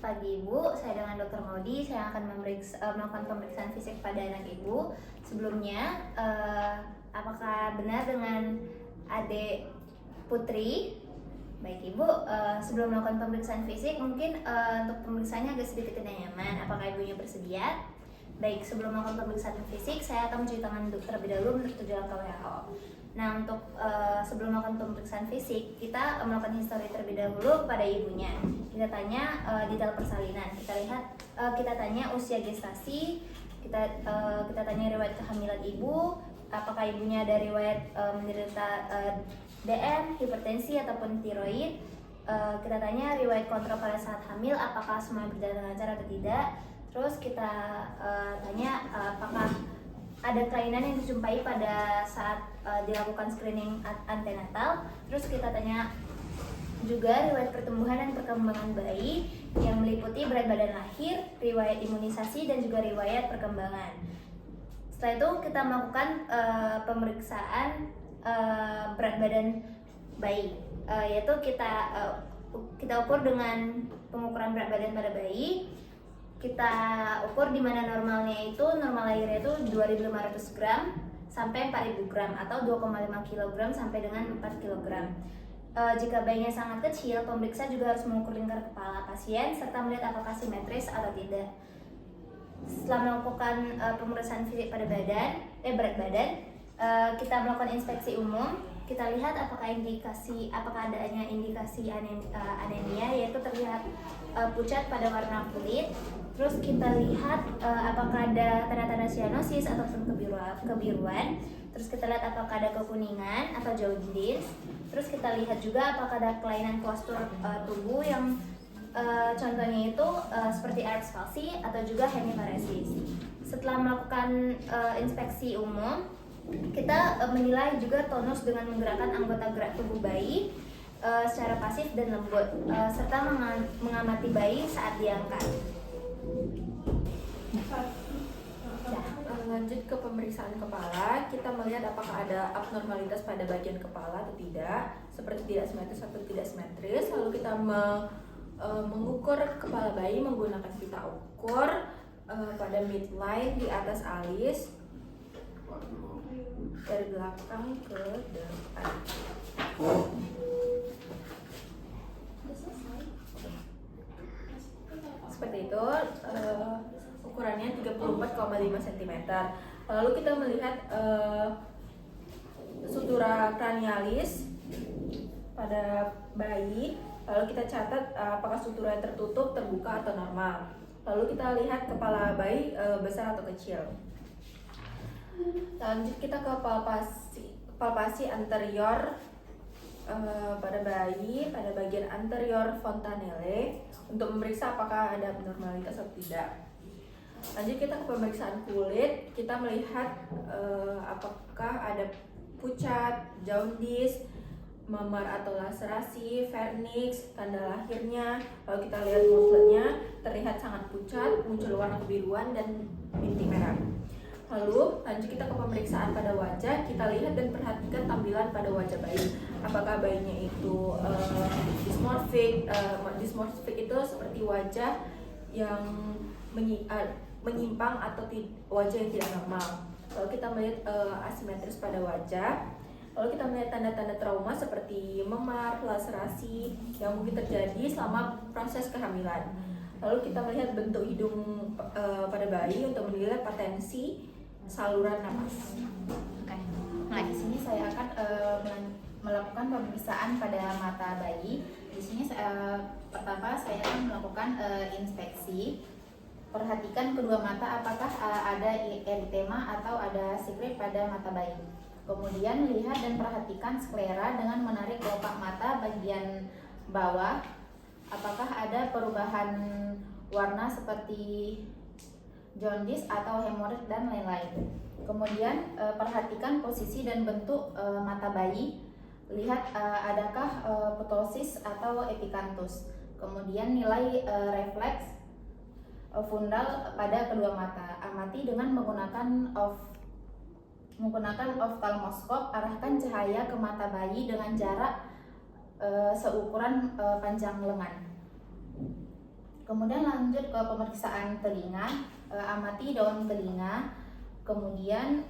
Pagi Ibu, saya dengan Dr. Maudi. Saya akan melakukan pemeriksaan fisik pada anak Ibu. Sebelumnya, apakah benar dengan adik Putri? Baik Ibu, sebelum melakukan pemeriksaan fisik, mungkin untuk pemeriksaannya agak sedikit tidak nyaman. Apakah Ibunya bersedia? Baik, sebelum melakukan pemeriksaan fisik, saya akan mencuci tangan terlebih dahulu menurut tujuan WHO. Nah, untuk sebelum melakukan pemeriksaan fisik, kita melakukan histori terlebih dahulu pada ibunya. Kita tanya detail persalinan. Kita tanya usia gestasi. Kita tanya riwayat kehamilan ibu. Apakah ibunya ada riwayat menderita DM, hipertensi ataupun tiroid. Kita tanya riwayat kontrol pada saat hamil. Apakah semuanya berjalan dengan lancar atau tidak. Terus kita tanya apakah ada kelainan yang dijumpai pada saat dilakukan screening antenatal. Terus kita tanya juga riwayat pertumbuhan dan perkembangan bayi yang meliputi berat badan lahir, riwayat imunisasi, dan juga riwayat perkembangan. Setelah itu kita melakukan pemeriksaan berat badan bayi, yaitu kita ukur dengan pengukuran berat badan pada bayi. Kita ukur di mana normalnya itu, normal lahirnya itu 2.500 gram sampai 4.000 gram atau 2,5 kg sampai dengan 4 kg. Jika bayinya sangat kecil, pemeriksa juga harus mengukur lingkar kepala pasien serta melihat apakah simetris atau tidak. Setelah melakukan pemeriksaan fisik pada berat badan, kita melakukan inspeksi umum. Kita lihat apakah adanya indikasi anemia, yaitu terlihat pucat pada warna kulit. Terus kita lihat apakah ada tanda-tanda cyanosis ataupun kebiruan. Terus kita lihat apakah ada kekuningan atau jaundice. Terus kita lihat juga apakah ada kelainan postur tubuh yang contohnya itu seperti Erb's palsy atau juga hemiparesis. Setelah melakukan inspeksi umum, kita menilai juga tonus dengan menggerakkan anggota gerak tubuh bayi secara pasif dan lembut, serta mengamati bayi saat diangkat. Lanjut ke pemeriksaan kepala, kita melihat apakah ada abnormalitas pada bagian kepala atau tidak, seperti tidak simetris atau tidak simetris. Lalu kita mengukur kepala bayi menggunakan pita ukur pada midline di atas alis dari belakang ke depan. Seperti itu, ukurannya 34,5 cm. Lalu kita melihat sutura cranialis pada bayi. Lalu kita catat apakah sutura tertutup, terbuka, atau normal. Lalu kita lihat kepala bayi besar atau kecil. Lanjut kita ke palpasi anterior pada bayi, pada bagian anterior fontanelle, untuk memeriksa apakah ada abnormalitas atau tidak. Lanjut kita ke pemeriksaan kulit. Kita melihat apakah ada pucat, jaundice, memar atau laserasi, vernix, tanda lahirnya. Lalu kita lihat muskelnya terlihat sangat pucat, muncul warna kebiruan dan bintik merah. Lalu lanjut kita ke pemeriksaan pada wajah. Kita lihat dan perhatikan tampilan pada wajah bayi. Apakah bayinya itu dysmorphic? Dysmorphic itu seperti wajah yang menyimpang atau wajah yang tidak normal. Lalu kita melihat asimetris pada wajah. Lalu kita melihat tanda-tanda trauma seperti memar, laserasi yang mungkin terjadi selama proses kehamilan. Lalu kita melihat bentuk hidung pada bayi untuk menilai potensi saluran napas. Oke. Nah, di sini saya akan melakukan pemeriksaan pada mata bayi. Di sini pertama saya akan melakukan inspeksi. Perhatikan kedua mata apakah ada eritema atau ada sikrit pada mata bayi. Kemudian lihat dan perhatikan sklera dengan menarik kelopak mata bagian bawah. Apakah ada perubahan warna seperti jaundice atau hemorrhage dan lain-lain. Kemudian perhatikan posisi dan bentuk mata bayi. Lihat adakah ptosis atau epicanthus. Kemudian nilai refleks fundal pada kedua mata. Amati dengan menggunakan oftalmoskop. Arahkan cahaya ke mata bayi dengan jarak seukuran panjang lengan. Kemudian lanjut ke pemeriksaan telinga, amati daun telinga. Kemudian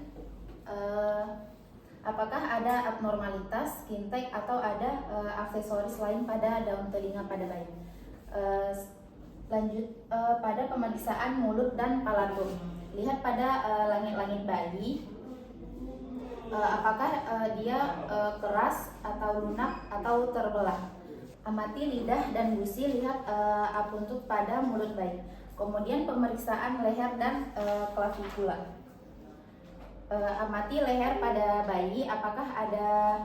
apakah ada abnormalitas, skintek atau ada aksesoris lain pada daun telinga pada bayi. Lanjut pada pemeriksaan mulut dan palatum. Lihat pada langit-langit bayi, apakah dia keras atau lunak atau terbelah. Amati lidah dan gusi, lihat apuntuk pada mulut bayi. Kemudian pemeriksaan leher dan klavikula. Amati leher pada bayi, apakah ada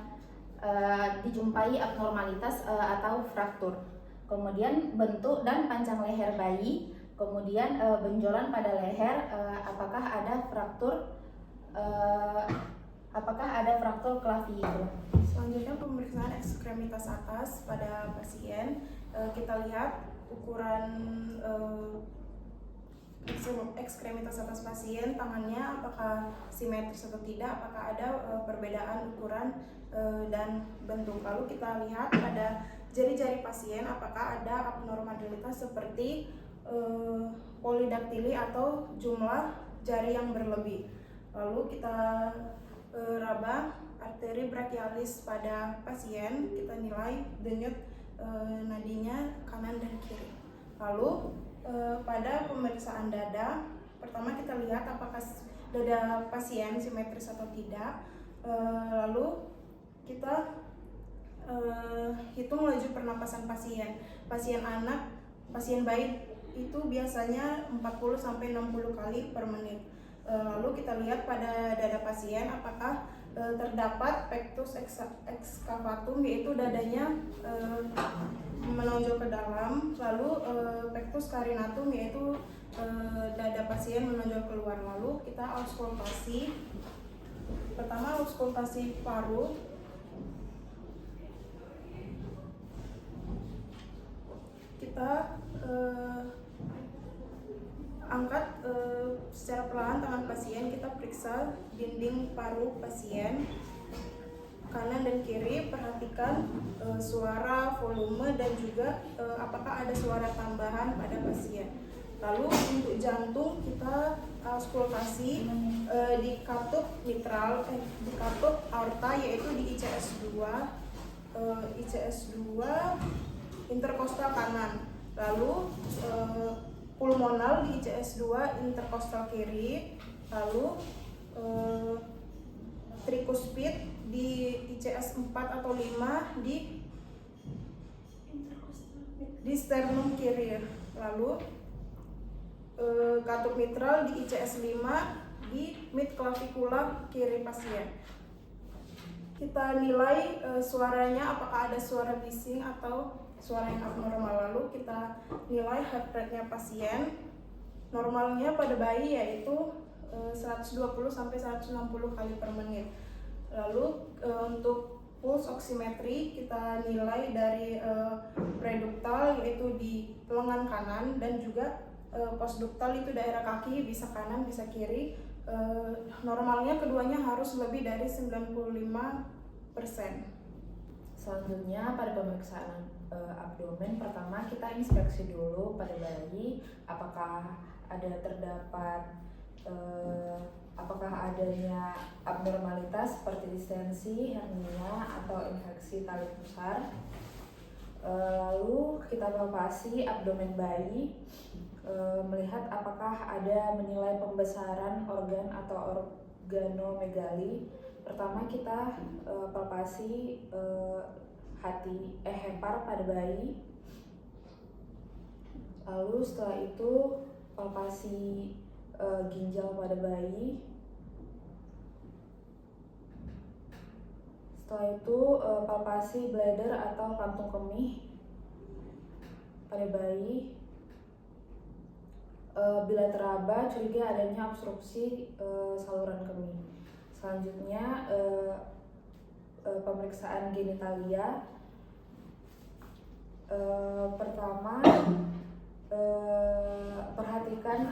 dijumpai abnormalitas atau fraktur. Kemudian bentuk dan panjang leher bayi. Kemudian benjolan pada leher, apakah ada fraktur klavikula. Selanjutnya pemeriksaan ekstremitas atas pada pasien. Kita lihat ukuran ekstremitas atas pasien, tangannya apakah simetris atau tidak, apakah ada perbedaan ukuran dan bentuk. Lalu kita lihat pada jari-jari pasien apakah ada abnormalitas seperti polidaktili atau jumlah jari yang berlebih. Lalu kita raba arteri brachialis pada pasien, kita nilai denyut nadinya kanan dan kiri. Lalu pada pemeriksaan dada, pertama kita lihat apakah dada pasien simetris atau tidak. Lalu kita hitung laju pernapasan pasien. Pasien anak, pasien bayi itu biasanya 40-60 kali per menit. Lalu kita lihat pada dada pasien apakah terdapat pectus excavatum, yaitu dadanya menonjol ke dalam, lalu pectus carinatum, yaitu dada pasien menonjol keluar. Lalu kita auskultasi. Pertama auskultasi paru. Kita angkat secara perlahan tangan pasien, kita periksa dinding paru pasien kanan dan kiri, perhatikan suara, volume, dan juga apakah ada suara tambahan pada pasien. Lalu untuk jantung kita auskultasi di katup mitral, di katup aorta, yaitu di ICS 2 interkostal kanan. Lalu pulmonal di ICS 2 interkostal kiri. Lalu trikuspid di ICS 4 atau 5 di sternum kiri. Lalu katup mitral di ICS 5 di mid clavicula kiri pasien. Kita nilai suaranya apakah ada suara bising atau suara yang abnormal. Lalu kita nilai heart rate-nya pasien. Normalnya pada bayi yaitu 120-160 kali per menit. Lalu untuk pulse oximetry kita nilai dari preduktal, yaitu di lengan kanan, dan juga postduktal, itu daerah kaki, bisa kanan bisa kiri. Normalnya keduanya harus lebih dari 95%. Selanjutnya pada pemeriksaan abdomen, pertama kita inspeksi dulu pada bayi apakah apakah adanya abnormalitas seperti distensi, hernia, atau infeksi tali pusar. Lalu kita palpasi abdomen bayi, melihat apakah ada menilai pembesaran organ atau organomegali. Pertama kita palpasi hepar pada bayi. Lalu setelah itu palpasi ginjal pada bayi. Setelah itu palpasi bladder atau kantung kemih pada bayi. Bila teraba curiga adanya obstruksi saluran kemih. Selanjutnya pemeriksaan genitalia. Pertama perhatikan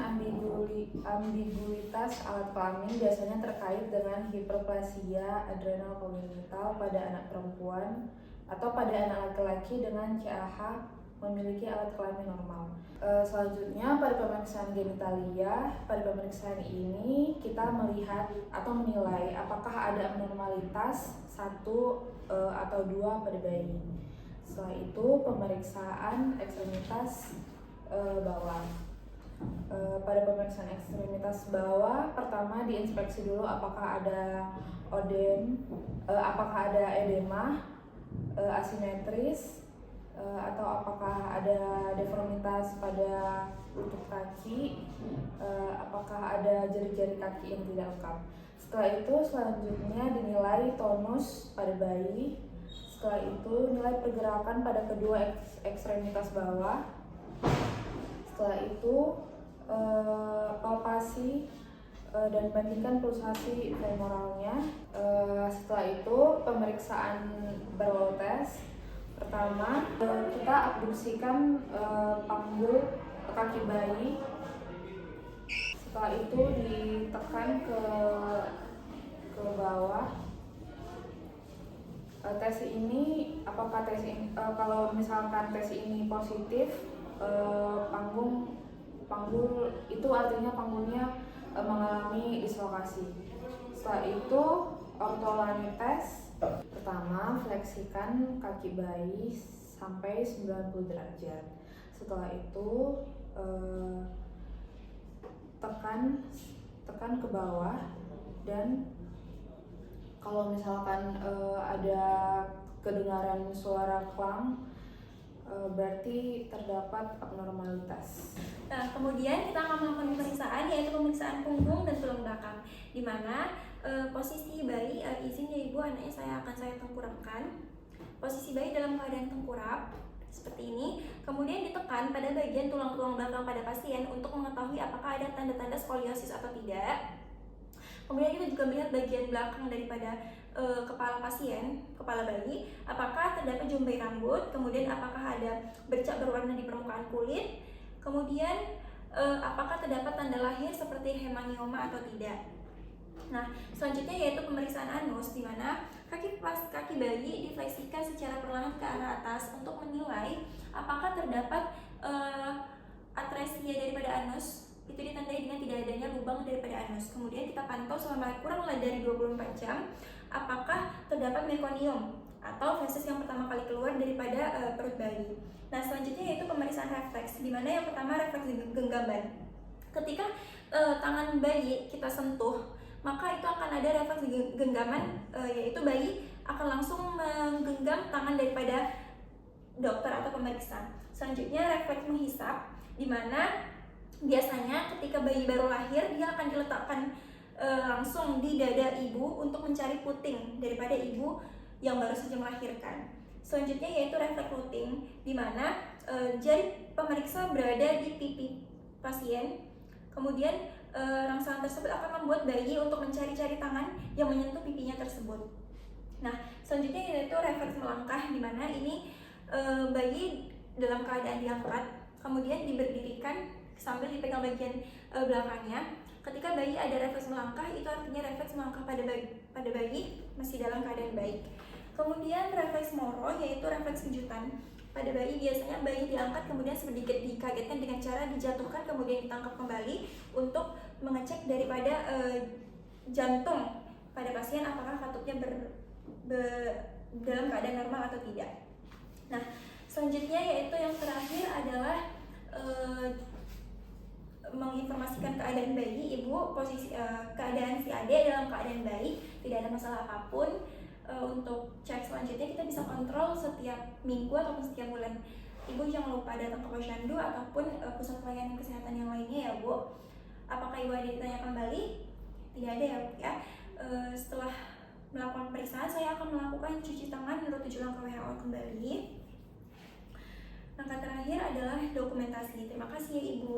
ambiguitas alat kelamin, biasanya terkait dengan hiperplasia adrenal kongenital pada anak perempuan atau pada anak laki-laki dengan CAH memiliki alat kelamin normal. Selanjutnya pada pemeriksaan genitalia, pada pemeriksaan ini kita melihat atau menilai apakah ada abnormalitas 1 atau 2 pada bayi. Setelah itu pemeriksaan ekstremitas bawah. Pada pemeriksaan ekstremitas bawah, pertama diinspeksi dulu apakah ada apakah ada edema asimetris, atau apakah ada deformitas pada lutut kaki, apakah ada jari-jari kaki yang tidak lengkap. Setelah itu selanjutnya dinilai tonus pada bayi. Setelah itu nilai pergerakan pada kedua ekstremitas bawah. Setelah itu palpasi dan bandingkan pulsasi femoralnya. Setelah itu pemeriksaan Barlow test. Pertama kita abduksikan panggul kaki bayi. Setelah itu ditekan ke bawah. Tes ini kalau misalkan tes ini positif, panggul itu artinya panggulnya mengalami dislokasi. Setelah itu ortolani tes. Pertama, fleksikan kaki bayi sampai 90 derajat. Setelah itu tekan ke bawah, dan kalau misalkan ada kedengaran suara klang, berarti terdapat abnormalitas. Nah, kemudian kita akan melakukan pemeriksaan, yaitu pemeriksaan punggung dan tulang belakang, di mana posisi bayi, izin ya ibu, anaknya akan saya tengkurapkan. Posisi bayi dalam keadaan tengkurap seperti ini, kemudian ditekan pada bagian tulang-tulang belakang pada pasien untuk mengetahui apakah ada tanda-tanda skoliosis atau tidak. Kemudian kita juga melihat bagian belakang daripada kepala pasien, kepala bayi, apakah terdapat jumbai rambut, kemudian apakah ada bercak berwarna di permukaan kulit, kemudian apakah terdapat tanda lahir seperti hemangioma atau tidak. Nah, selanjutnya yaitu pemeriksaan anus, di mana kaki bayi difleksikan secara perlahan ke arah atas untuk menilai apakah terdapat atresia daripada anus. Itu ditandai dengan tidak adanya lubang daripada anus. Kemudian kita pantau selama kurang dari 24 jam apakah terdapat mekonium atau feses yang pertama kali keluar daripada perut bayi. Nah, selanjutnya yaitu pemeriksaan refleks, di mana yang pertama refleks genggaman. Ketika tangan bayi kita sentuh, maka itu akan ada refleks genggaman, yaitu bayi akan langsung menggenggam tangan daripada dokter atau pemeriksa. Selanjutnya refleks menghisap, di mana biasanya ketika bayi baru lahir dia akan diletakkan langsung di dada ibu untuk mencari puting daripada ibu yang baru saja melahirkan. Selanjutnya yaitu refleks looting, di mana jari pemeriksa berada di pipi pasien. Kemudian rangsangan tersebut akan membuat bayi untuk mencari-cari tangan yang menyentuh pipinya tersebut. Nah, selanjutnya yaitu refleks melangkah, di mana ini bayi dalam keadaan diangkat, kemudian diberdirikan sambil dipegang bagian belakangnya. Ketika bayi ada refleks melangkah, itu artinya refleks melangkah pada bayi masih dalam keadaan baik. Kemudian refleks moro, yaitu refleks kejutan. Pada bayi biasanya bayi diangkat kemudian sedikit dikagetkan dengan cara dijatuhkan kemudian ditangkap kembali untuk mengecek daripada jantung pada pasien apakah katupnya dalam keadaan normal atau tidak. Nah, selanjutnya yaitu yang terakhir adalah menginformasikan keadaan bayi, ibu, posisi keadaan si adik dalam keadaan baik, tidak ada masalah apapun. Untuk cek selanjutnya kita bisa kontrol setiap minggu ataupun setiap bulan. Ibu jangan lupa datang ke posyandu ataupun pusat pelayanan kesehatan yang lainnya ya Bu. Apakah ibu ada ditanya kembali? Tidak ada ya Bu ya. Setelah melakukan pemeriksaan, saya akan melakukan cuci tangan menurut 7 langkah WHO kembali. Langkah terakhir adalah dokumentasi. Terima kasih ya Ibu.